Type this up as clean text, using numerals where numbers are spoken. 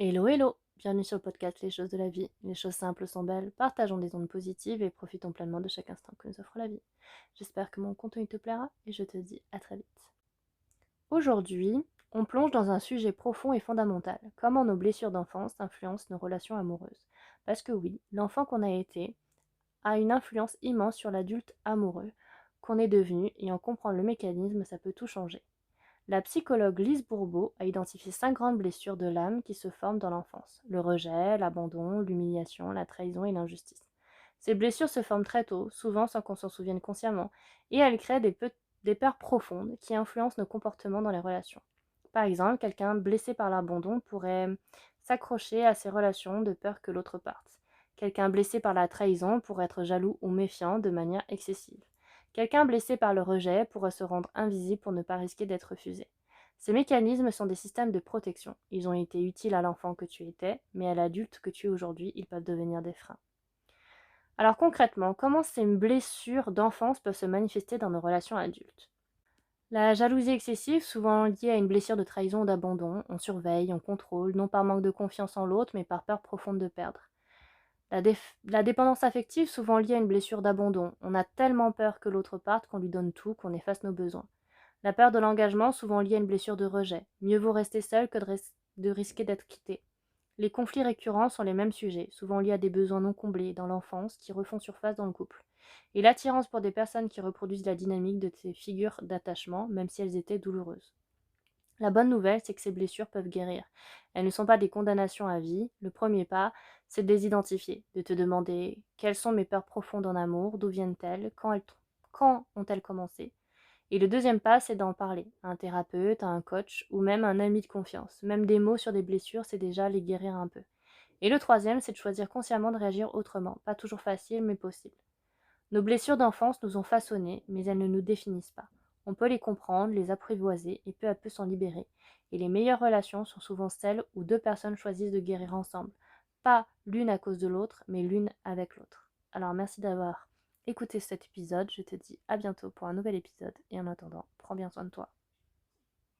Hello, hello! Bienvenue sur le podcast Les choses de la vie. Les choses simples sont belles, partageons des ondes positives et profitons pleinement de chaque instant que nous offre la vie. J'espère que mon contenu te plaira et je te dis à très vite. Aujourd'hui, on plonge dans un sujet profond et fondamental. Comment nos blessures d'enfance influencent nos relations amoureuses. Parce que oui, l'enfant qu'on a été a une influence immense sur l'adulte amoureux qu'on est devenu et en comprendre le mécanisme, ça peut tout changer. La psychologue Lise Bourbeau a identifié 5 grandes blessures de l'âme qui se forment dans l'enfance: le rejet, l'abandon, l'humiliation, la trahison et l'injustice. Ces blessures se forment très tôt, souvent sans qu'on s'en souvienne consciemment, et elles créent des peurs profondes qui influencent nos comportements dans les relations. Par exemple, quelqu'un blessé par l'abandon pourrait s'accrocher à ses relations de peur que l'autre parte. Quelqu'un blessé par la trahison pourrait être jaloux ou méfiant de manière excessive. Quelqu'un blessé par le rejet pourrait se rendre invisible pour ne pas risquer d'être refusé. Ces mécanismes sont des systèmes de protection. Ils ont été utiles à l'enfant que tu étais, mais à l'adulte que tu es aujourd'hui, ils peuvent devenir des freins. Alors concrètement, comment ces blessures d'enfance peuvent se manifester dans nos relations adultes? La jalousie excessive, souvent liée à une blessure de trahison ou d'abandon, on surveille, on contrôle, non par manque de confiance en l'autre, mais par peur profonde de perdre. La dépendance affective, souvent liée à une blessure d'abandon. On a tellement peur que l'autre parte qu'on lui donne tout, qu'on efface nos besoins. La peur de l'engagement, souvent liée à une blessure de rejet. Mieux vaut rester seul que de risquer d'être quitté. Les conflits récurrents sont les mêmes sujets, souvent liés à des besoins non comblés dans l'enfance qui refont surface dans le couple. Et l'attirance pour des personnes qui reproduisent la dynamique de ces figures d'attachement, même si elles étaient douloureuses. La bonne nouvelle, c'est que ces blessures peuvent guérir. Elles ne sont pas des condamnations à vie. Le premier pas, c'est de les identifier, de te demander quelles sont mes peurs profondes en amour, d'où viennent-elles, quand ont-elles commencé. Et le deuxième pas, c'est d'en parler à un thérapeute, à un coach ou même à un ami de confiance. Même des mots sur des blessures, c'est déjà les guérir un peu. Et le troisième, c'est de choisir consciemment de réagir autrement. Pas toujours facile, mais possible. Nos blessures d'enfance nous ont façonnés, mais elles ne nous définissent pas. On peut les comprendre, les apprivoiser et peu à peu s'en libérer. Et les meilleures relations sont souvent celles où deux personnes choisissent de guérir ensemble. Pas l'une à cause de l'autre, mais l'une avec l'autre. Alors merci d'avoir écouté cet épisode. Je te dis à bientôt pour un nouvel épisode. Et en attendant, prends bien soin de toi.